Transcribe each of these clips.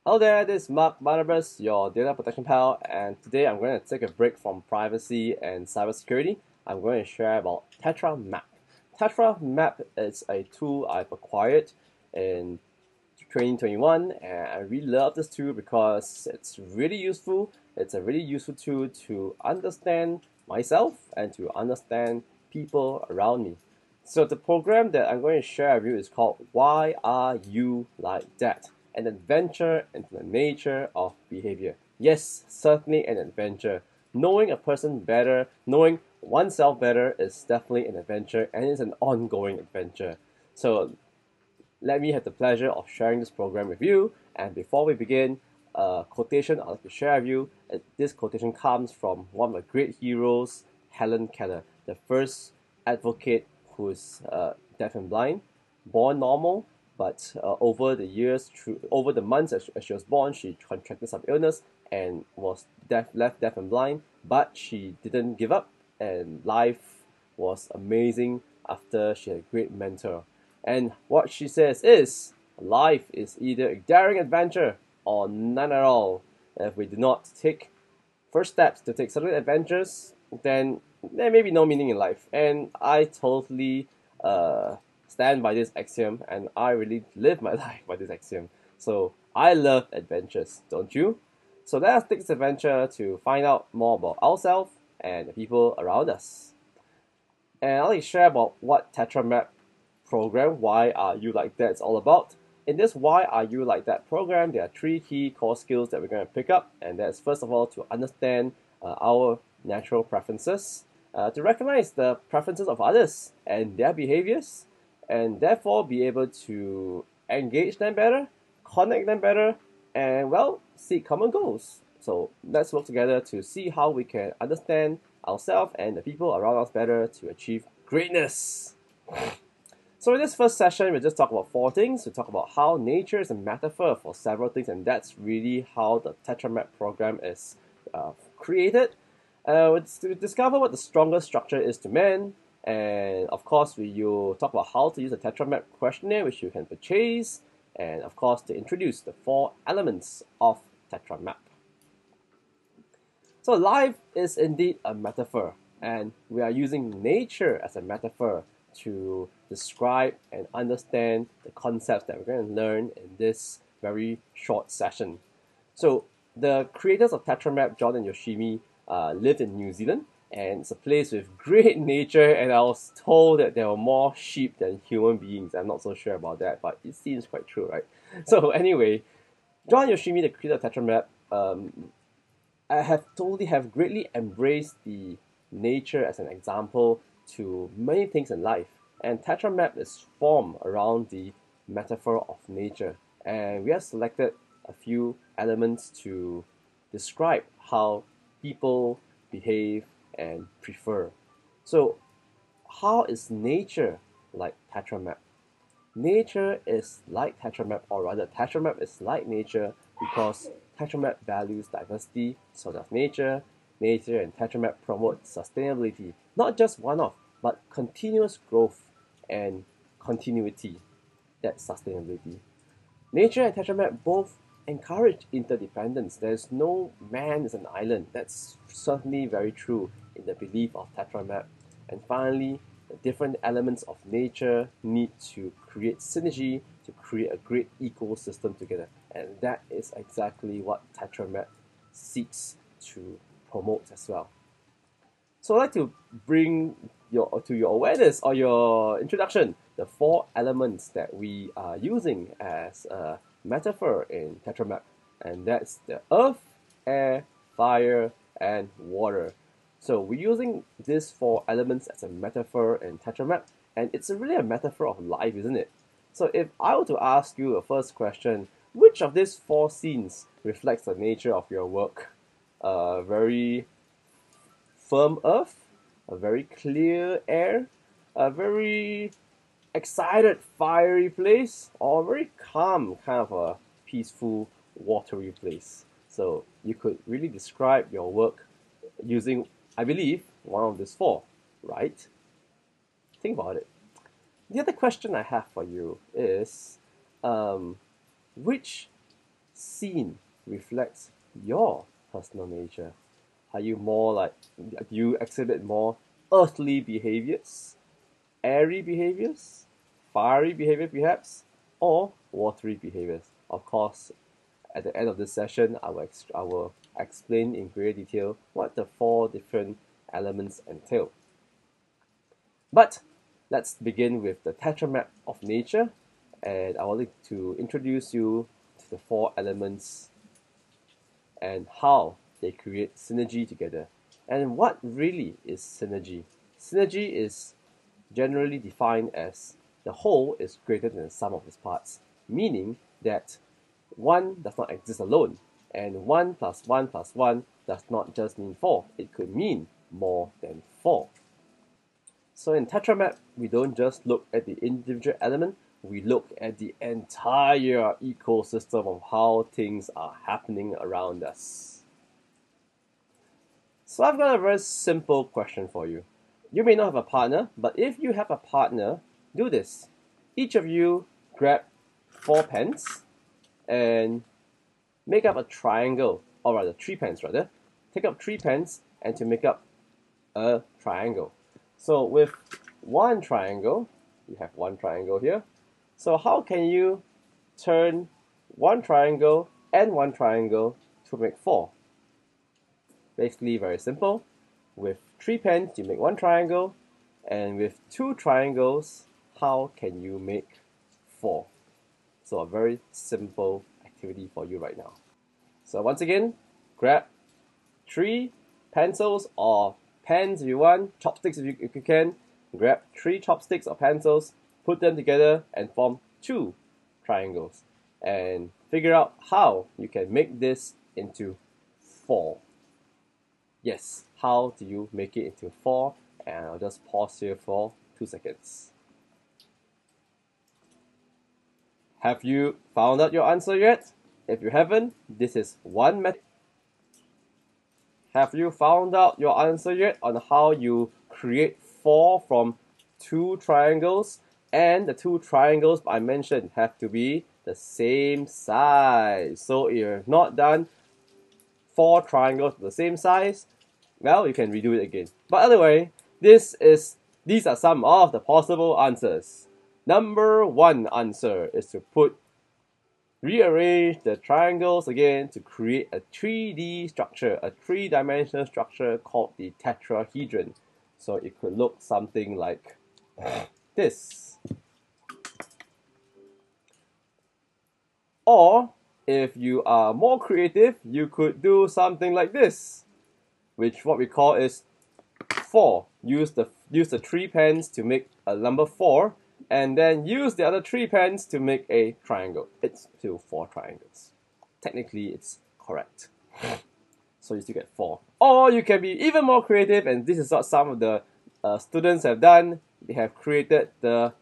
Hello there, this is Mark Barnabas, your data protection pal, and today I'm going to take a break from privacy and cybersecurity. I'm going to share about TetraMap. TetraMap is a tool I've acquired in 2021, and I really love this tool because it's really useful. It's a really useful tool to understand myself and to understand people around me. So the program that I'm going to share with you is called Why Are You Like That? An adventure into the nature of behavior. Yes, certainly an adventure. Knowing a person better, knowing oneself better is definitely an adventure, and it's an ongoing adventure. So let me have the pleasure of sharing this program with you. And before we begin, a quotation I'd like to share with you. This quotation comes from one of my great heroes, Helen Keller, the first advocate who's deaf and blind, born normal, but over the years, over the months as she was born, she contracted some illness and was left deaf and blind. But she didn't give up, and life was amazing after she had a great mentor. And what she says is, life is either a daring adventure or none at all. If we do not take first steps to take certain adventures, then there may be no meaning in life. And I totally stand by this axiom, and I really live my life by this axiom. So I love adventures, don't you? So let us take this adventure to find out more about ourselves and the people around us. And I'll share about what TetraMap program, Why Are You Like That, is all about. In this Why Are You Like That program, there are three key core skills that we're going to pick up, and that's first of all to understand our natural preferences, to recognize the preferences of others and their behaviors, and therefore be able to engage them better, connect them better, and well, seek common goals. So let's work together to see how we can understand ourselves and the people around us better to achieve greatness. So in this first session, we'll just talk about four things. We'll talk about how nature is a metaphor for several things, and that's really how the TetraMap program is created. We'll discover what the strongest structure is to man, and of course, we'll talk about how to use the TetraMap questionnaire, which you can purchase, and of course, to introduce the four elements of TetraMap. So life is indeed a metaphor, and we are using nature as a metaphor to describe and understand the concepts that we're going to learn in this very short session. So the creators of TetraMap, John and Yoshimi, lived in New Zealand, and it's a place with great nature, and I was told that there were more sheep than human beings. I'm not so sure about that, but it seems quite true, right? So anyway, John Yoshimi, the creator of TetraMap, I have greatly embraced the nature as an example to many things in life. And TetraMap is formed around the metaphor of nature. And we have selected a few elements to describe how people behave and prefer. So, how is nature like TetraMap? Nature is like TetraMap, or rather, TetraMap is like nature because TetraMap values diversity, so does nature. Nature and TetraMap promote sustainability, not just one-off, but continuous growth and continuity. That's sustainability. Nature and TetraMap both encourage interdependence. There's no man is an island. That's certainly very true in the belief of TetraMap. And finally, the different elements of nature need to create synergy to create a great ecosystem together. And that is exactly what TetraMap seeks to promote as well. So I'd like to bring to your awareness or your introduction the four elements that we are using as a metaphor in TetraMap, and that's the earth, air, fire, and water. So we're using these four elements as a metaphor in TetraMap, and it's really a metaphor of life, isn't it? So if I were to ask you a first question, which of these four scenes reflects the nature of your work? Very firm earth, a very clear air, a very excited, fiery place, or a very calm, kind of a peaceful, watery place. So you could really describe your work using, I believe, one of these four, right? Think about it. The other question I have for you is, which seen reflects your personal nature? Are you more like, do you exhibit more earthly behaviors, airy behaviors, fiery behavior perhaps, or watery behaviors? Of course, at the end of this session, I will explain in great detail what the 4 different elements entail. But let's begin with the tetramap of nature, and I would like to introduce you to the 4 elements and how they create synergy together. And what really is synergy? Synergy is generally defined as the whole is greater than the sum of its parts, meaning that one does not exist alone, and 1 plus 1 plus 1 does not just mean 4, it could mean more than 4. So in tetramap, we don't just look at the individual element, we look at the entire ecosystem of how things are happening around us. So I've got a very simple question for you. You may not have a partner, but if you have a partner, do this. Each of you grab 4 pens and make up a triangle, or rather 3 pens rather. Take up 3 pens and to make up a triangle. So with one triangle, you have one triangle here. So how can you turn one triangle and one triangle to make 4? Basically very simple. With 3 pens, you make one triangle, and with 2 triangles, how can you make 4? So a very simple activity for you right now. So once again, grab 3 pencils or pens if you want, chopsticks if you can. Grab 3 chopsticks or pencils, put them together and form 2 triangles. And figure out how you can make this into 4. Yes, how do you make it into 4? And I'll just pause here for 2 seconds. Have you found out your answer yet? If you haven't, this is one method. Have you found out your answer yet on how you create 4 from 2 triangles? And the 2 triangles I mentioned have to be the same size. So if you're not done 4 triangles the same size, well, you can redo it again. But anyway, these are some of the possible answers. Number 1 answer is to rearrange the triangles again to create a 3D structure, a 3-dimensional structure called the tetrahedron. So it could look something like this. Or, if you are more creative, you could do something like this, which what we call is 4. Use the 3 pens to make a number 4, and then use the other 3 pens to make a triangle. It's still 4 triangles. Technically, it's correct. So you still get 4. Or you can be even more creative, and this is what some of the students have done. They have created the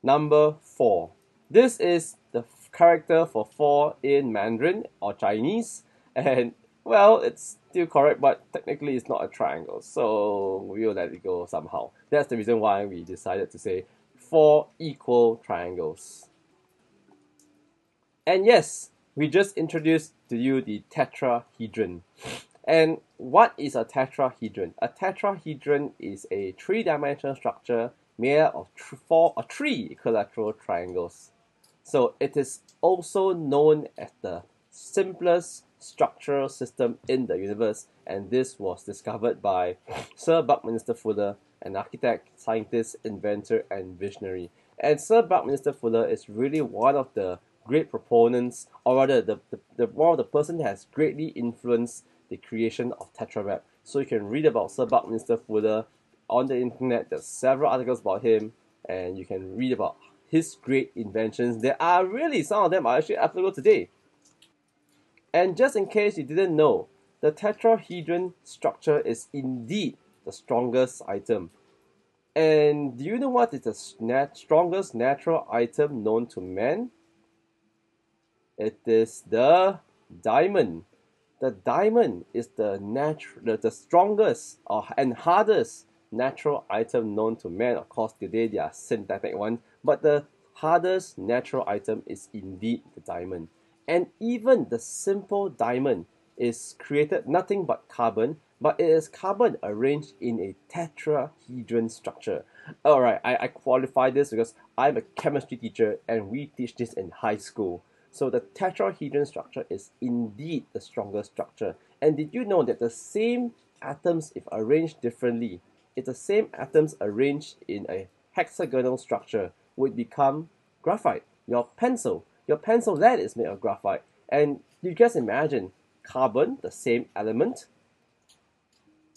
number 4. This is the character for 4 in Mandarin or Chinese, and well, it's still correct, but technically it's not a triangle, so we'll let it go somehow. That's the reason why we decided to say 4 equal triangles. And yes, we just introduced to you the tetrahedron. And what is a tetrahedron? A tetrahedron is a 3-dimensional structure made of 3 equilateral triangles. So it is also known as the simplest structural system in the universe, and this was discovered by Sir Buckminster Fuller, an architect, scientist, inventor, and visionary. And Sir Buckminster Fuller is really one of the great proponents, or rather one of the person that has greatly influenced the creation of tetramap. So you can read about Sir Buckminster Fuller on the internet. There's several articles about him, and you can read about his great inventions. There are really, some of them are actually applicable today. And just in case you didn't know, the tetrahedron structure is indeed the strongest item. And do you know what is the strongest natural item known to man? It is the diamond. The diamond is the strongest and hardest natural item known to man. Of course, today they are synthetic ones, but the hardest natural item is indeed the diamond. And even the simple diamond is created nothing but carbon, but it is carbon arranged in a tetrahedron structure. Alright, I qualify this because I'm a chemistry teacher and we teach this in high school. So the tetrahedron structure is indeed the strongest structure. And did you know that the same atoms, if arranged differently, if the same atoms arranged in a hexagonal structure, would become graphite? Your pencil lead is made of graphite. And you just imagine carbon, the same element,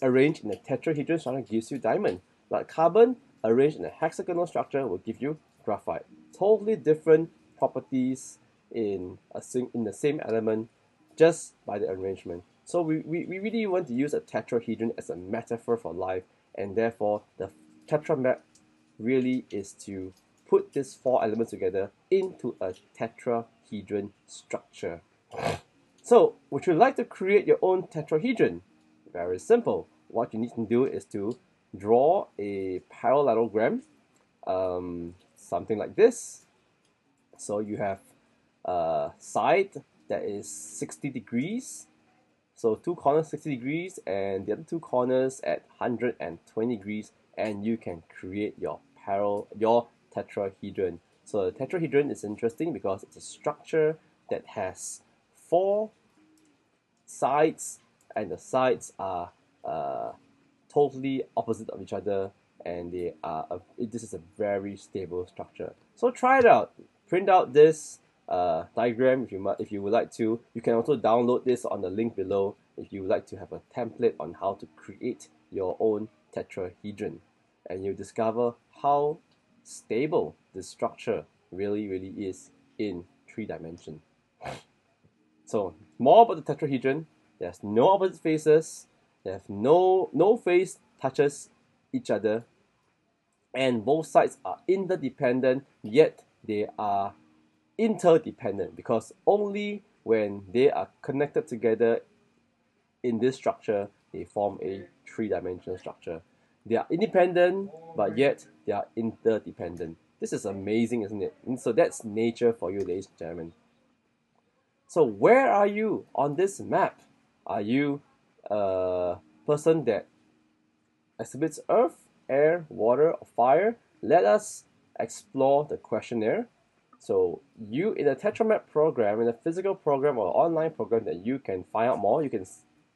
arranged in a tetrahedron structure gives you diamond. But carbon arranged in a hexagonal structure will give you graphite. Totally different properties in the same element just by the arrangement. So we really want to use a tetrahedron as a metaphor for life, and therefore the TetraMap really is to put these four elements together into a tetrahedron structure. So, would you like to create your own tetrahedron? Very simple. What you need to do is to draw a parallelogram, something like this. So you have a side that is 60 degrees. So two corners 60 degrees and the other two corners at 120 degrees, and you can create your tetrahedron. So the tetrahedron is interesting because it's a structure that has four sides, and the sides are totally opposite of each other, and this is a very stable structure. So try it out. Print out this diagram if you would like to. You can also download this on the link below if you would like to have a template on how to create your own tetrahedron, and you'll discover how stable this structure really is in 3 dimensions. So more about the tetrahedron. There's no opposite faces. There's no face touches each other, and both sides are interdependent, yet they are interdependent because only when they are connected together in this structure they form a 3-dimensional structure. They are independent, but yet they are interdependent. This is amazing, isn't it? And so that's nature for you, ladies and gentlemen. So where are you on this map? Are you a person that exhibits earth, air, water, or fire? Let us explore the questionnaire. So you, in a TetraMap program, in a physical program or online program that you can find out more, you can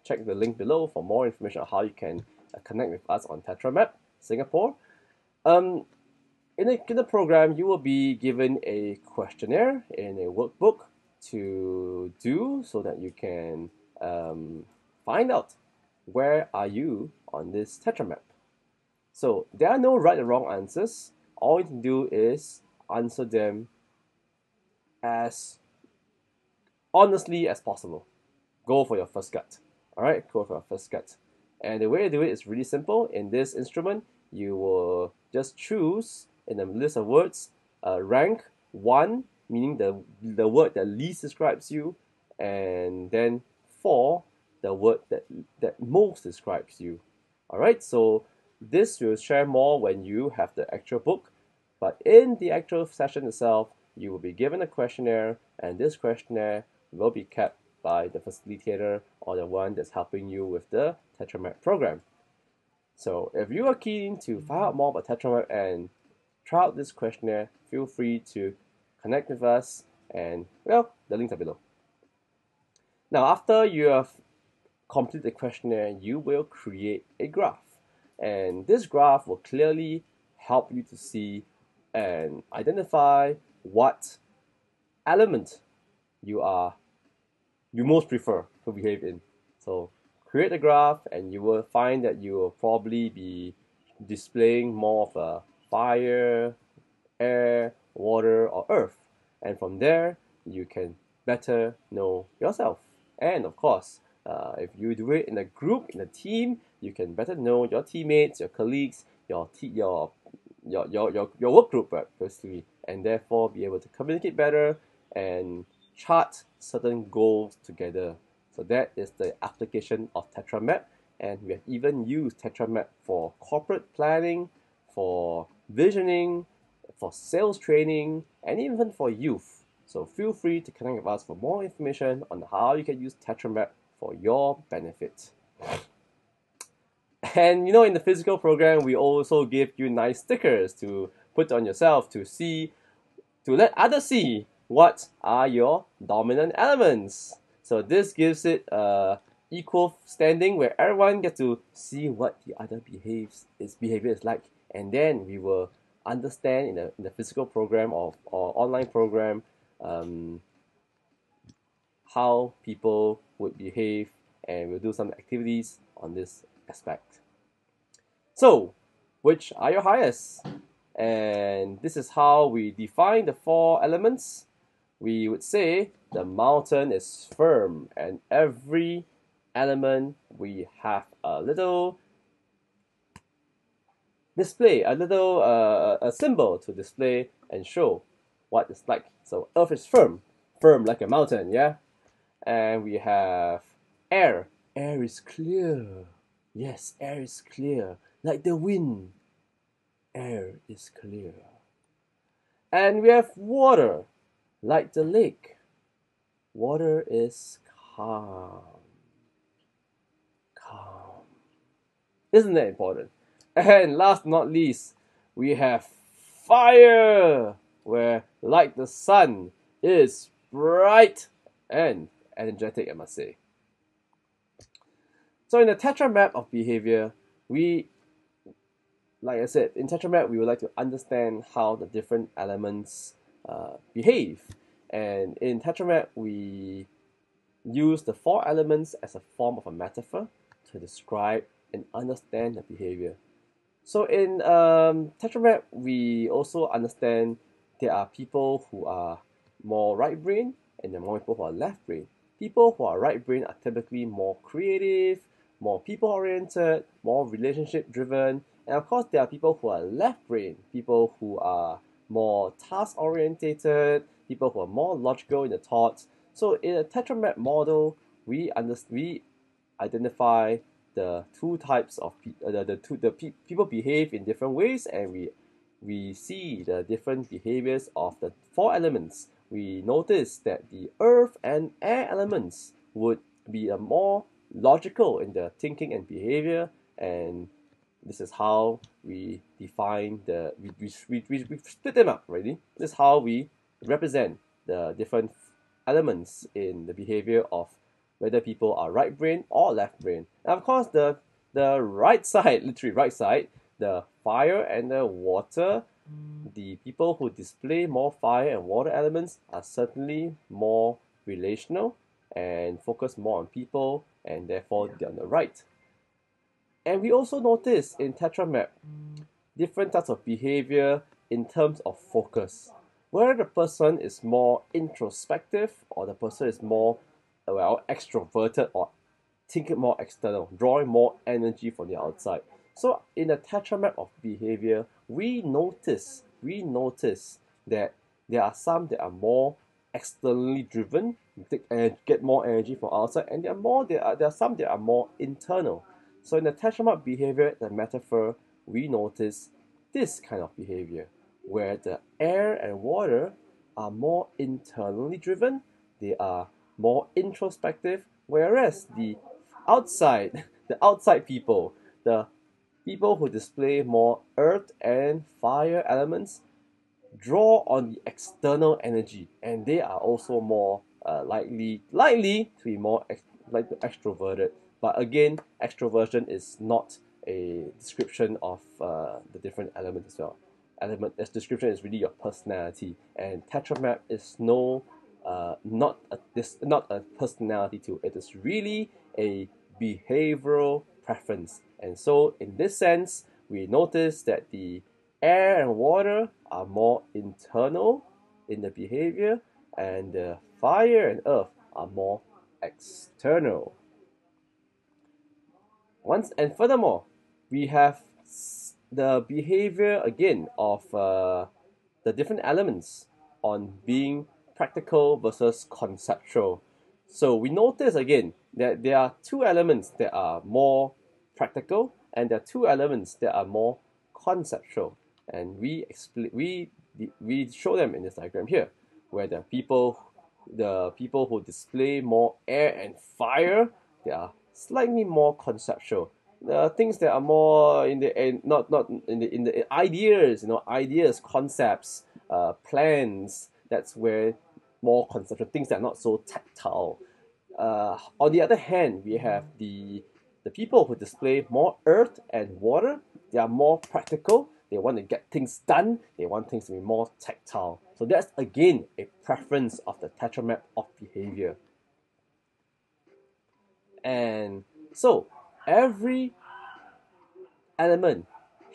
check the link below for more information on how you can connect with us on TetraMap Singapore. In the program, you will be given a questionnaire and a workbook to do so that you can find out where are you on this TetraMap. So there are no right or wrong answers. All you can do is answer them as honestly as possible. Go for your first gut. Alright, go for your first gut. And the way to do it is really simple. In this instrument, you will just choose in a list of words, rank 1, meaning the word that least describes you, and then 4, the word that most describes you. Alright, so this will share more when you have the actual book, but in the actual session itself, you will be given a questionnaire, and this questionnaire will be kept by the facilitator or the one that's helping you with the TetraMap program. So if you are keen to find out more about TetraMap and try out this questionnaire, feel free to connect with us, and well, the links are below. Now after you have completed the questionnaire, you will create a graph, and this graph will clearly help you to see and identify what element you most prefer to behave in. So create a graph, and you will find that you will probably be displaying more of a fire, air, water, or earth, and from there you can better know yourself. And of course, if you do it in a group, in a team, you can better know your teammates, your colleagues, your work group, basically, and therefore be able to communicate better and chart certain goals together. So that is the application of TetraMap, and we have even used TetraMap for corporate planning, for visioning, for sales training, and even for youth. So feel free to connect with us for more information on how you can use TetraMap for your benefit. And in the physical program, we also give you nice stickers to put on yourself to let others see what are your dominant elements. So this gives it a equal standing where everyone gets to see what the other behavior is like, and then we will understand in the physical program or online program how people would behave, and we'll do some activities on this aspect. So, which are your highest? And this is how we define the 4 elements. We would say the mountain is firm, and every element we have a little display, a symbol to display and show what it's like. So earth is firm like a mountain, yeah? And we have air. Air is clear. Yes, air is clear, like the wind. Air is clear. And we have water, like the lake. Water is calm. Calm. Isn't that important? And last but not least, we have fire, where, like the sun, is bright and energetic, I must say. So in the Tetra map of behavior, like I said, in Tetra map, we would like to understand how the different elements behave. And in Tetra map, we use the 4 elements as a form of a metaphor to describe and understand the behavior. So in Tetra map, we also understand there are people who are more right brain and there are more people who are left brain. People who are right brain are typically more creative, more people oriented, more relationship driven, and of course there are people who are left brain, people who are more task orientated, people who are more logical in the thoughts. So in a Tetra map model, we identify the 2 types of people behave in different ways, and we see the different behaviors of the 4 elements. We notice that the earth and air elements would be a more logical in their thinking and behavior, and this is how we define we split them up, really. This is how we represent the different elements in the behavior of whether people are right brain or left brain. And of course, the right side, literally right side, the fire and the water, the people who display more fire and water elements are certainly more relational and focus more on people, and therefore they're on the right. And we also notice in Tetra map different types of behavior in terms of focus. Whether the person is more introspective or the person is more extroverted or thinking more external, drawing more energy from the outside. So in the Tetra map of behavior, we notice that there are some that are more externally driven, get more energy from outside, and there are some that are more internal. So in the Tetra map behavior, the metaphor, we notice this kind of behavior, where the air and water are more internally driven, they are more introspective, whereas the outside people, the people who display more earth and fire elements, draw on the external energy, and they are also more likely to be more extroverted. But again, extroversion is not a description of the different elements as well. This description is really your personality, and Tetra map is not a personality tool. It is really a behavioral preference. And so in this sense, we notice that the air and water are more internal in the behavior, and the fire and earth are more external. Furthermore, we have the behavior again of the different elements on being practical versus conceptual. So we notice again that there are 2 elements that are more practical, and there are 2 elements that are more conceptual, and we show them in this diagram here, where the people who display more air and fire, they are slightly more conceptual. The things that are more in the not in the ideas, ideas, concepts, plans. That's where more conceptual things that are not so tactile. On the other hand, we have the people who display more earth and water. They are more practical. They want to get things done. They want things to be more tactile. So that's again a preference of the tetramap of behavior. And so every element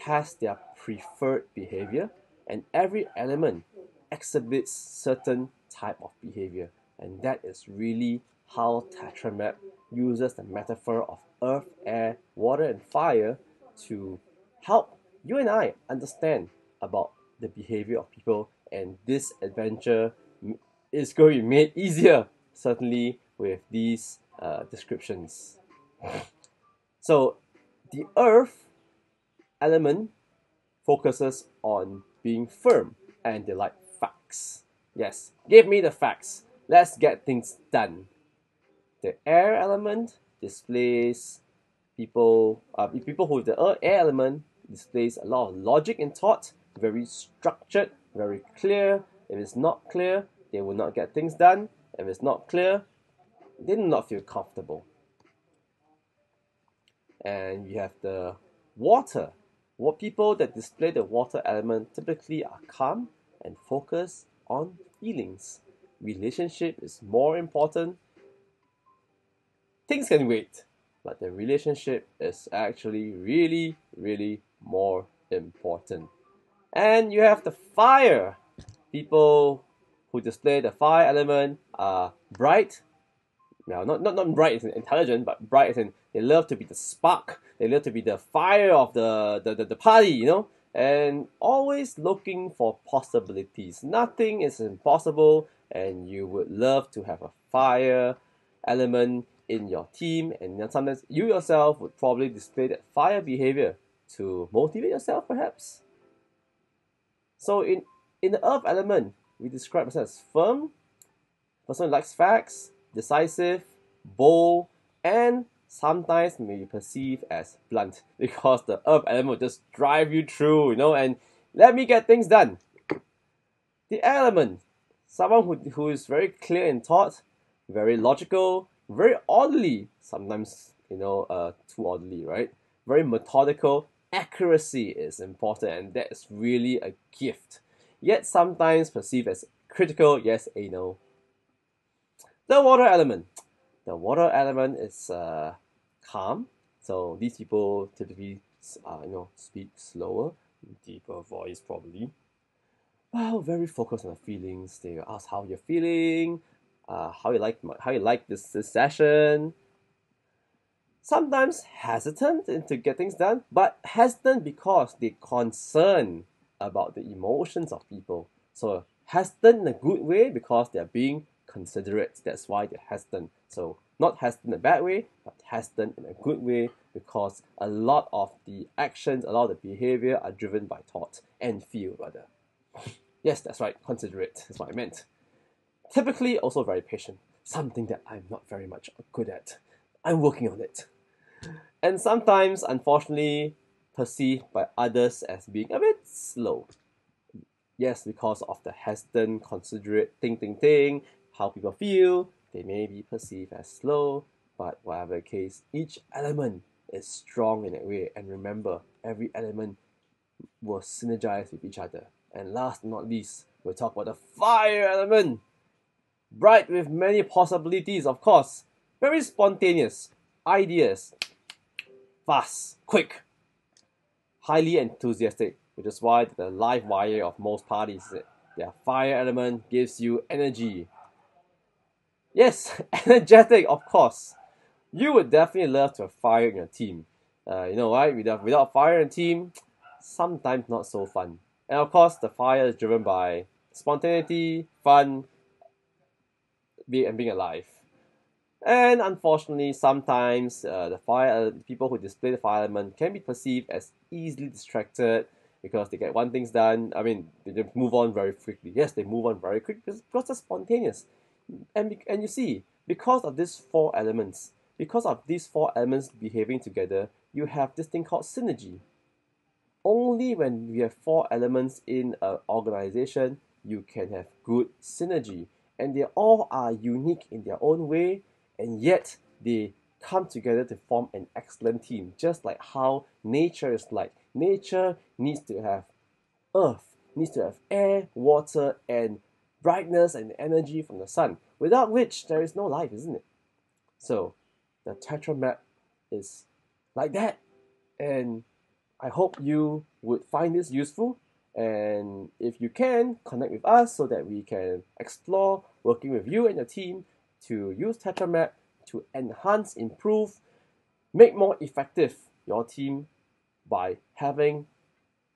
has their preferred behavior, and every element exhibits certain type of behavior. And that is really how tetramap uses the metaphor of earth, air, water, and fire to help you and I understand about the behavior of people. And this adventure is going to be made easier, certainly with these descriptions. So the earth element focuses on being firm, and they like facts. Yes, give me the facts. Let's get things done. The air element displays people who the air element displays a lot of logic and thought, very structured, very clear. If it's not clear, they will not get things done. If it's not clear, they do not feel comfortable. And you have the water. What people that display the water element typically are calm and focus on feelings. Relationship is more important. Things can wait, but the relationship is actually really, really more important. And you have the fire. People who display the fire element are bright. Well, not bright as in intelligent, but bright as in they love to be the spark. They love to be the fire of the party, and always looking for possibilities. Nothing is impossible, and you would love to have a fire element in your team, and sometimes you yourself would probably display that fire behavior to motivate yourself, perhaps. So in the earth element, we describe ourselves as firm, person who likes facts, decisive, bold, and sometimes may be perceived as blunt, because the earth element will just drive you through, and let me get things done. The air element, someone who is very clear in thought, very logical, very orderly, sometimes too orderly, right? Very methodical. Accuracy is important, and that is really a gift, yet sometimes perceived as critical, yes, anal. The water element. The water element is calm. So these people typically, speak slower, deeper voice probably. Well, very focused on the feelings. They ask how you're feeling, how you like this session. Sometimes hesitant to get things done, but hesitant because they're concerned about the emotions of people. So hesitant in a good way because they're being considerate. That's why they're hesitant. So not hesitant in a bad way, but hesitant in a good way, because a lot of the actions, a lot of the behavior are driven by thought and feel, rather. Yes, that's right, considerate. That's what I meant. Typically also very patient, something that I'm not very much good at. I'm working on it. And sometimes, unfortunately, perceived by others as being a bit slow. Yes, because of the hesitant, considerate thing, how people feel, they may be perceived as slow, but whatever the case, each element is strong in that way. And remember, every element will synergize with each other. And last but not least, we'll talk about the fire element. Bright with many possibilities, of course. Very spontaneous. Ideas. Fast. Quick. Highly enthusiastic, which is why the live wire of most parties, their fire element gives you energy. Yes, energetic, of course. You would definitely love to have fire in your team. Why? Without fire in a team, sometimes not so fun. And of course, the fire is driven by spontaneity, fun, and being alive. And unfortunately, sometimes the people who display the fire element can be perceived as easily distracted, because they get one things done. I mean, they move on very quickly. Yes, they move on very quickly because they're spontaneous. And you see, because of these four elements, behaving together, you have this thing called synergy. Only when you have four elements in an organization, you can have good synergy. And they all are unique in their own way, and yet they come together to form an excellent team, just like how nature is like. Nature needs to have earth, needs to have air, water, and brightness and energy from the sun, without which there is no life, isn't it? So the Tetra map is like that. And I hope you would find this useful. And if you can, connect with us so that we can explore working with you and your team to use TetraMap to enhance, improve, make more effective your team by having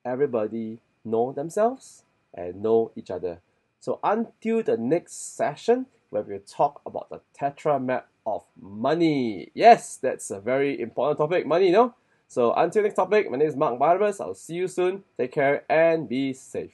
everybody know themselves and know each other. So until the next session, where we'll talk about the Tetra map of money. Yes, that's a very important topic, money, So until next topic, my name is Mark Barnabas. I'll see you soon. Take care and be safe.